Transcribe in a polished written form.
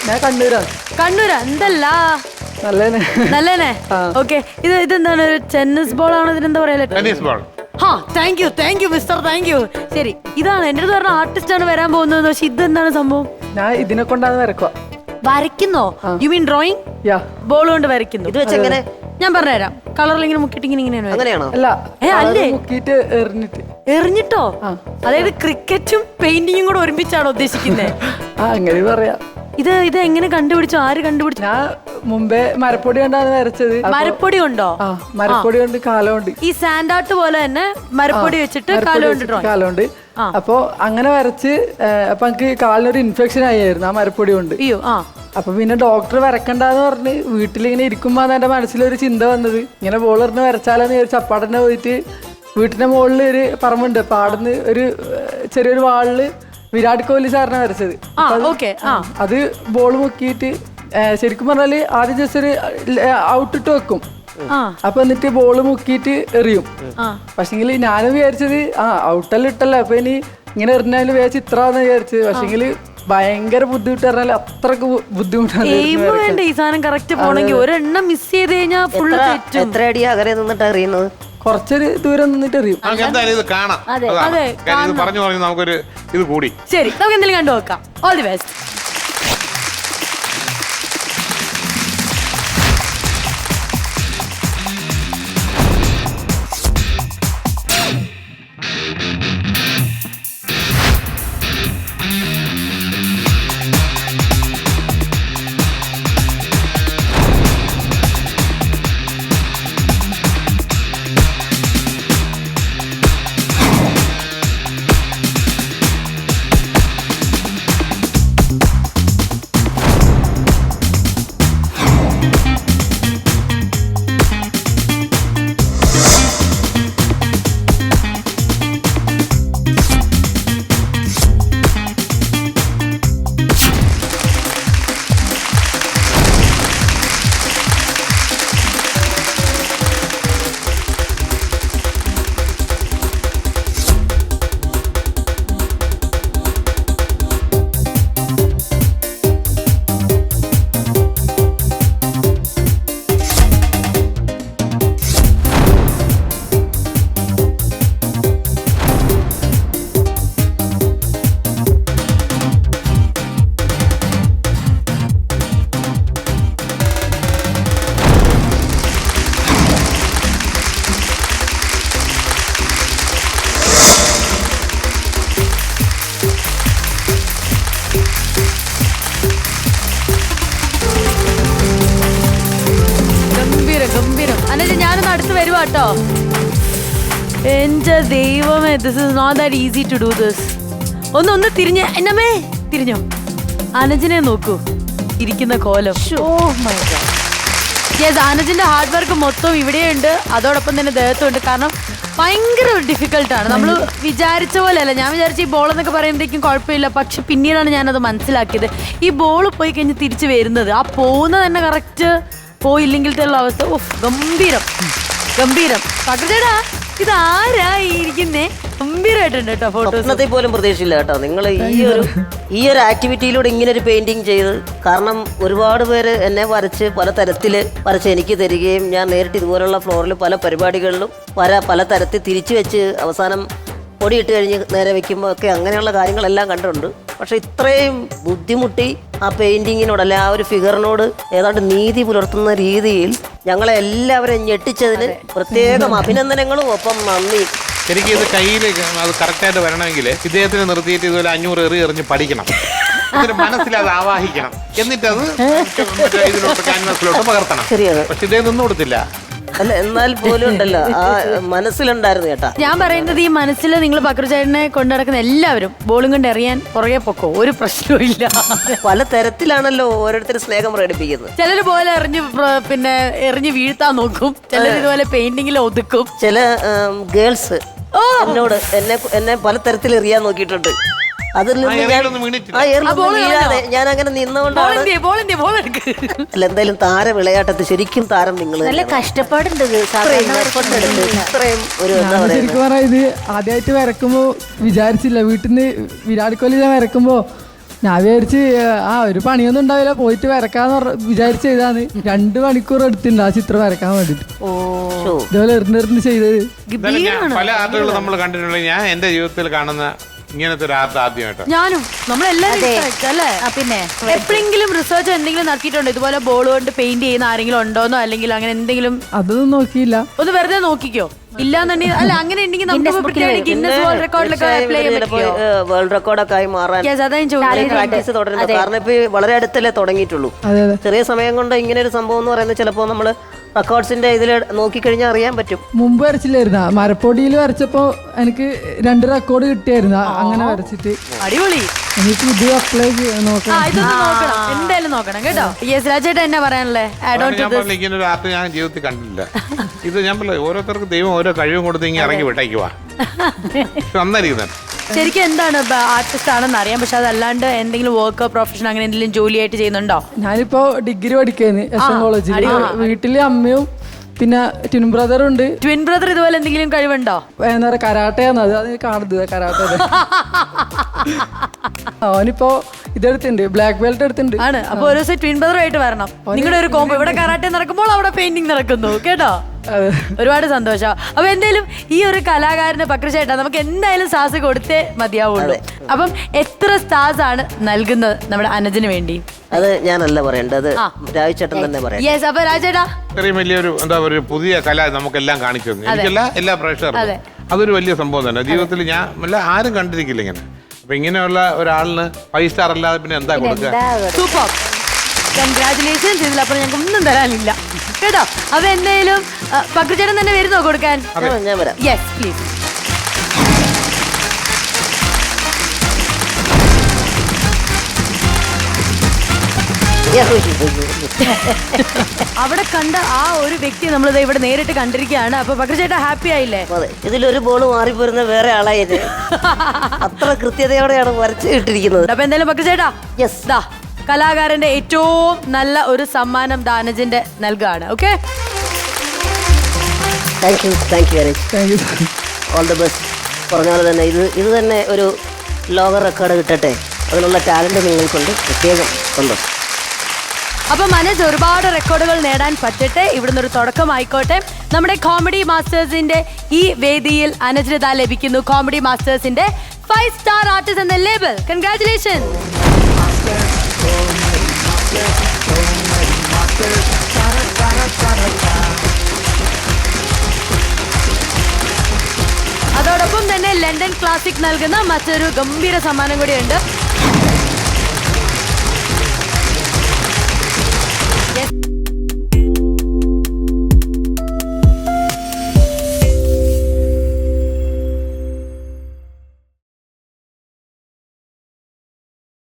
ഞാൻ കണ്ണൂരാണ്. കണ്ണൂരാ? എന്തല്ല നല്ലതന്നെ. നല്ലതന്നെ. ഓക്കെ, ഇതെന്താണ്? ഒരു ടെന്നീസ് ബോൾ ആണോ? ഇതിനെന്താ പറയാ? Thank you mister, thank you. ശരി, ഇതാണ് എന്റെ അടുത്ത് പറഞ്ഞ ആർട്ടിസ്റ്റ് ആണ് വരാൻ പോകുന്നത്. പക്ഷെ ഇതെന്താണ് സംഭവം? ഞാൻ ഇതിനെ കൊണ്ടാണ് വരക്കുക. വരയ്ക്കുന്നോ? You mean drawing? ബോൾ കൊണ്ട് വരയ്ക്കുന്നു. ഇത് വെച്ചെങ്ങനെ? ഞാൻ പറഞ്ഞുതരാം. കളറിൽ ഇങ്ങനെ മുക്കിട്ട് ഇങ്ങനെയാണോ? അല്ല, അല്ലേ മുക്കിയിട്ട് എറിഞ്ഞിട്ടോ? അതായത് ക്രിക്കറ്റും പെയിന്റിങ്ങും കൂടെ ഒരുമിച്ചാണോ ഉദ്ദേശിക്കുന്നത്? അങ്ങനെ പറയാം. ഇത് എങ്ങനെ കണ്ടുപിടിച്ചു? ആര് കണ്ടുപിടിച്ചു? ഞാൻ മുമ്പേ മരപ്പൊടി കൊണ്ടാണ് വരച്ചത്. മരപ്പൊടി കൊണ്ടോ? മരപ്പൊടി കൊണ്ട് കാലുകൊണ്ട്. ഈ സാൻഡ് ആർട്ട് പോലെ തന്നെ മരപ്പൊടി വെച്ചിട്ട് കാലുകൊണ്ട്. അപ്പൊ അങ്ങനെ വരച്ച് അപ്പൊ എനിക്ക് കാലിനൊരു ഇൻഫെക്ഷൻ ആയിരുന്നു ആ മരപ്പൊടി കൊണ്ട്. അപ്പൊ പിന്നെ ഡോക്ടർ വരക്കണ്ടെന്ന് പറഞ്ഞ് വീട്ടിലിങ്ങനെ ഇരിക്കുമ്പോ എന്റെ മനസ്സിലൊരു ചിന്ത വന്നത്, ഇങ്ങനെ ബോൾ എറിഞ്ഞ് വരച്ചാലെന്ന് വിചാരിച്ചു. അപ്പാടന്നെ പോയിട്ട് വീട്ടിന്റെ മുകളിൽ ഒരു പറമ്പുണ്ട്, അപ്പൊ അവിടുന്ന് ഒരു ചെറിയൊരു വാളില് വിരാട് കോഹ്ലി സാറിനെ വരച്ചത്. അത് ബോൾ മുക്കിയിട്ട് ശരിക്കും പറഞ്ഞാല് ആദ്യം ജസ്റ്റ് ഒരു ഔട്ടിട്ട് വെക്കും. അപ്പൊ എന്നിട്ട് ബോള് മുക്കിയിട്ട് എറിയും. പക്ഷെങ്കില് ഞാനും വിചാരിച്ചത് ഔട്ടെല്ലാം ഇട്ടല്ലോ, അപ്പൊ ഇനി ഇങ്ങനെ എറിഞ്ഞാലും വിചാരിച്ചു ഇത്രാന്ന് വിചാരിച്ചത്. പക്ഷെങ്കില് ഭയങ്കര ബുദ്ധിമുട്ട് പറഞ്ഞാല് അത്രക്ക് ബുദ്ധിമുട്ടാണ്. ഈ സാധനം കറക്റ്റ് പോണെങ്കിൽ ഒരെണ്ണം മിസ് ചെയ്ത് കഴിഞ്ഞാൽ ഫുള്ള് തെറ്റും. എത്ര അടി അകലെ നിന്നിട്ട് അറിയുന്നത്? കുറച്ചൊരു ദൂരം നിന്നിട്ട് അറിയും. നമുക്കൊരു ഇത് കൂടി. ശരി, നമുക്ക് എന്തെങ്കിലും കണ്ടു നോക്കാം. All the best. ഞാനൊന്ന് അടുത്ത് വരുവാട്ടോ. എന്റെ ദൈവമേ, this is not that easy to do this. ഒന്ന് തിരിഞ്ഞ് എന്നമ്മേ തിരിഞ്ഞോ. അനുജിനെ നോക്കൂ, ഇരിക്കുന്ന കോലം. അനുജിന്റെ ഹാർഡ് വർക്ക് മൊത്തം ഇവിടെയുണ്ട്, അതോടൊപ്പം തന്നെ ദേഹത്തുണ്ട്. കാരണം ഭയങ്കര ഡിഫിക്കൽട്ടാണ്. നമ്മൾ വിചാരിച്ച പോലെയല്ല. ഞാൻ വിചാരിച്ച ഈ ബോൾ എന്നൊക്കെ പറയുമ്പോഴേക്കും കുഴപ്പമില്ല, പക്ഷെ പിന്നീടാണ് ഞാനത് മനസ്സിലാക്കിയത്. ഈ ബോൾ പോയി കഴിഞ്ഞ് തിരിച്ചു വരുന്നത്, ആ പോകുന്നത് തന്നെ കറക്റ്റ് പോയില്ലെങ്കിലത്തെ ഉള്ള അവസ്ഥ. ഗംഭീരം ഗംഭീരം. പകർച്ചേടാ, ഇതാരാ ഇരിക്കുന്നേ? ഗംഭീരമായിട്ടുണ്ട് കേട്ടോ. ഫോട്ടോസ് പോലും പ്രതീക്ഷയില്ല കേട്ടോ നിങ്ങൾ ഈ ഒരു ആക്ടിവിറ്റിയിലൂടെ ഇങ്ങനെ ഒരു പെയിന്റിങ് ചെയ്ത്. കാരണം ഒരുപാട് പേര് എന്നെ വരച്ച് പല തരത്തിൽ വരച്ച് എനിക്ക് തരികയും ഞാൻ നേരിട്ട് ഇതുപോലുള്ള ഫ്ലോറിൽ പല പരിപാടികളിലും പല തരത്തിൽ തിരിച്ചു വെച്ച് അവസാനം പൊടിയിട്ട് കഴിഞ്ഞ് നേരെ വെക്കുമ്പോൾ ഒക്കെ അങ്ങനെയുള്ള കാര്യങ്ങളെല്ലാം കണ്ടിട്ടുണ്ട്. പക്ഷെ ഇത്രയും ബുദ്ധിമുട്ടി ആ പെയിന്റിങ്ങിനോട് ആ ഒരു ഫിഗറിനോട് ഏതാണ്ട് നീതി പുലർത്തുന്ന രീതിയിൽ ഞങ്ങളെ എല്ലാവരും ഞെട്ടിച്ചതിന് പ്രത്യേകം അഭിനന്ദനങ്ങളും ഒപ്പം നന്ദി. എനിക്ക് ഇത് കയ്യിൽ അത് കറക്റ്റായിട്ട് വരണമെങ്കിൽ ഇദ്ദേഹത്തിന് നിർത്തിയിട്ട് ഇതുപോലെ 500 എറിഞ്ഞ് പഠിക്കണം. മനസ്സിലത് ആവാഹിക്കണം, എന്നിട്ടത് ഇതിലോട്ട് ക്യാൻവാസിലോട്ട് പകർത്തണം. പക്ഷെ ഇദ്ദേഹം നിന്നു കൊടുത്തില്ല. അല്ല, എന്നാൽ പോലും ഉണ്ടല്ലോ ആ മനസ്സിലുണ്ടായിരുന്നു ചേട്ടാ. ഞാൻ പറയുന്നത് ഈ മനസ്സിൽ നിങ്ങൾ പക്രുചേട്ടനെ കൊണ്ടു നടക്കുന്ന എല്ലാവരും ബോളും കൊണ്ട് എറിയാൻ പുറകെ പൊക്കോ, ഒരു പ്രശ്നവും ഇല്ല. പല തരത്തിലാണല്ലോ ഓരോരുത്തർ സ്നേഹം പ്രകടിപ്പിക്കുന്നത്. ചിലർ പോലെ എറിഞ്ഞ് വീഴ്ത്താൻ നോക്കും, ചിലർ ഇതുപോലെ പെയിന്റിങ്ങിൽ ഒതുക്കും. ചില ഗേൾസ് എന്നോട് എന്നെ പല തരത്തിൽ എറിയാൻ നോക്കിയിട്ടുണ്ട്. അതിൽ ഞാൻ അങ്ങനെ നിന്നുകൊണ്ടാണ്. അല്ല, എന്തായാലും താര വിളയാട്ടത്തിൽ ശരിക്കും താരം നിങ്ങൾ നല്ല കഷ്ടപ്പാടുണ്ട്. ഇത്രയും ഒരു ശരിക്കും പറഞ്ഞാൽ ഇത് ആദ്യമായിട്ട് വരക്കുമ്പോ വിചാരിച്ചില്ല. വീട്ടിൽ നിന്ന് വിരാട് കോഹ്ലി ഞാൻ വരക്കുമ്പോ ഞാൻ വിചാരിച്ച് ഒരു പണിയൊന്നും ഉണ്ടാവില്ല, പോയിട്ട് വരക്കാന്ന് വിചാരിച്ച് ചെയ്താണ്. 2 മണിക്കൂർ എടുത്തിട്ടുണ്ട് ആ ചിത്രം വരക്കാൻ വേണ്ടിട്ട്. ഇതുപോലെ എറിഞ്ഞെറിഞ്ഞ് ചെയ്തത്. പല ആർട്ടുകൾ നമ്മൾ കണ്ടിട്ടുള്ളത്, ഞാൻ എന്റെ ജീവിതത്തിൽ കാണുന്ന ഇങ്ങനത്തെ ഒരു ആർട്ട് ആദ്യമായിട്ട്. ഞാനും നമ്മളെല്ലാരും അല്ലേ. പിന്നെ എപ്പോഴെങ്കിലും റിസർച്ച് എന്തെങ്കിലും നടത്തിയിട്ടുണ്ടോ ഇതുപോലെ ബോൾ കൊണ്ട് പെയിന്റ് ചെയ്യുന്ന ആരെങ്കിലും ഉണ്ടോന്നോ, അല്ലെങ്കിൽ അങ്ങനെ എന്തെങ്കിലും? അതൊന്നും നോക്കിയില്ല. ഒന്ന് വെറുതെ നോക്കിക്കോ. ഇല്ലാന്നുണ്ടെങ്കിൽ അല്ല, അങ്ങനെ ഉണ്ടെങ്കിൽ നമുക്ക് ഗിന്നസ് വേൾഡ് റെക്കോർഡിലൊക്കെ അപ്ലൈ ചെയ്യാൻ പറ്റുമോ? വേൾഡ് റെക്കോർഡൊക്കെ ആയി മാറാൻ പ്രാക്ടീസ് തുടരുന്നത്. കാരണം ഇപ്പൊ വളരെ അടുത്തല്ലേ തുടങ്ങിയിട്ടുള്ളൂ. ചെറിയ സമയം കൊണ്ട് ഇങ്ങനെ ഒരു സംഭവം എന്ന് പറയുന്നത് ചിലപ്പോ നമ്മള് റെക്കോർഡ്സിന്റെ ഇതിൽ നോക്കിക്കഴിഞ്ഞാൽ അറിയാൻ പറ്റും. മുമ്പ് വരച്ചില്ലായിരുന്ന മരപ്പൊടിയിൽ വരച്ചപ്പോ എനിക്ക് 2 റെക്കോർഡ് കിട്ടിയായിരുന്നു അങ്ങനെ വരച്ചിട്ട്. അടിപൊളി. എനിക്ക് ഇത് അപ്ലൈ നോക്കണം, എന്തായാലും നോക്കണം കേട്ടോ. യെസ് രാജേട്ടാ, എന്നാ പറയാനുള്ളത്? ഇങ്ങനെ ഒരു ആർട്ട് ഞാൻ ജീവിതത്തിൽ കണ്ടില്ല. ഇത് ഞാൻ പറയാം, ഓരോരുത്തർക്ക് ദൈവം ഓരോ കഴിവും കൊടുത്ത് ഇങ്ങനെ ഇറങ്ങി വിട്ടേക്കുവാ. നന്നായിരിക്കും. ശരിക്കും എന്താണ് ആർട്ടിസ്റ്റ് ആണെന്ന് അറിയാം, പക്ഷെ അതല്ലാണ്ട് എന്തെങ്കിലും വർക്ക് പ്രൊഫഷൻ അങ്ങനെ എന്തെങ്കിലും ജോലിയായിട്ട് ചെയ്യുന്നുണ്ടോ? ഞാനിപ്പോ ഡിഗ്രി പഠിക്കുന്നു SM കോളേജിൽ. വീട്ടില് അമ്മയും പിന്നെ ട്വിൻ ബ്രദറും ഉണ്ട്. ട്വിൻ ബ്രദർ ഇതുപോലെ എന്തെങ്കിലും കഴിവുണ്ടോ? എന്താ പറയാ, കരാട്ടയാന്ന് അത് കാണുന്നത്. കരാട്ട അവനിപ്പോ ഇതെടുത്തിട്ടുണ്ട്, ബ്ലാക്ക് ബെൽറ്റ് എടുത്തിട്ടുണ്ട്. ആണ്. അപ്പൊ ഒരു ദിവസം ട്വിൻ ബ്രദറായിട്ട് വരണം. നിങ്ങളുടെ ഒരു കോമ്പോ. ഇവിടെ കരാട്ടെ നടക്കുമ്പോൾ അവിടെ പെയിന്റിംഗ് നടക്കുന്നു കേട്ടോ. ഒരുപാട് സന്തോഷം. അപ്പൊ എന്തായാലും ഈ ഒരു കലാകാരന് പക്രചേട്ടാ നമുക്ക് എന്തായാലും സാസ് കൊടുത്തേ മതിയാവുള്ളൂ. അപ്പം എത്ര സ്റ്റാർസ് ആണ് നൽകുന്നത് നമ്മുടെ അനുജന് വേണ്ടി? അത് ഞാനല്ല പറയേണ്ടത്, രാജേട്ടൻ തന്നെ പറയാം. യെസ്. അപ്പൊ രാജേട്ടാ, ഇത്രയും വലിയൊരു എന്താ ഒരു പുതിയ കല നമുക്കെല്ലാം കാണിച്ചു തന്നു. എനിക്കല്ല, എല്ലാ പ്രേക്ഷകർക്കും അതൊരു വലിയ സംഭവം തന്നെ. ജീവിതത്തിൽ ഞാൻ ആരും കണ്ടിരിക്കില്ല ഇങ്ങനെ. അപ്പൊ ഇങ്ങനെയുള്ള ഒരാളിന് 5 സ്റ്റാർ അല്ലാതെ പിന്നെ എന്താ കൊടുക്കുക? Super, congratulations. ഇതിലപ്പുറം ഞങ്ങൾക്ക് ഒന്നും തരാനില്ല കേട്ടോ. അപ്പൊ എന്തായാലും പക്രചേട്ടൻ തന്നെ വരുന്നോ കൊടുക്കാൻ? ഞാൻ വരാം. Yes please. അവിടെ കണ്ട ആ ഒരു വ്യക്തി നമ്മളിത് ഇവിടെ നേരിട്ട് കണ്ടിരിക്കുകയാണ്. അപ്പൊ പക്രചേട്ടാ ഹാപ്പി ആയില്ലേ? ഇതിലൊരു ബോൾ മാറിപ്പോരുന്ന വേറെ ആളായത്. അത്ര കൃത്യതയോടെയാണ് വരച്ച് ഇട്ടിരിക്കുന്നത്. അപ്പൊ എന്തായാലും പക്രചേട്ടാ, യെസ്, ദാ കലാകാരന്റെ ഏറ്റവും നല്ല ഒരു സമ്മാനം ദാനജിന്റെ നൽകുകയാണ്. Okay, thank you very much. All the best. പറഞ്ഞ പോലെ തന്നെ ഇത് തന്നെ ഒരു ലോക റെക്കോർഡ് കിട്ടട്ടെ. അതിനുള്ള ടാലന്റ് നിങ്ങൾക്കുണ്ട്. പ്രത്യേകം സന്തോഷം. അപ്പൊ മനസ്സ് ഒരുപാട് റെക്കോർഡുകൾ നേടാൻ പറ്റട്ടെ. ഇവിടുന്ന് ഒരു തുടക്കമായിക്കോട്ടെ. നമ്മുടെ കോമഡി മാസ്റ്റേഴ്സിന്റെ ഈ വേദിയിൽ അനുജത ലഭിക്കുന്നു കോമഡി മാസ്റ്റേഴ്സിന്റെ 5 സ്റ്റാർ ആർട്ടിസ്റ്റ് എന്ന ലേബൽ. കൺഗ്രാറ്റുലേഷൻ. അതോടൊപ്പം തന്നെ ലണ്ടൻ ക്ലാസിക് നൽകുന്ന മറ്റൊരു ഗംഭീര സമ്മാനം കൂടിയുണ്ട്.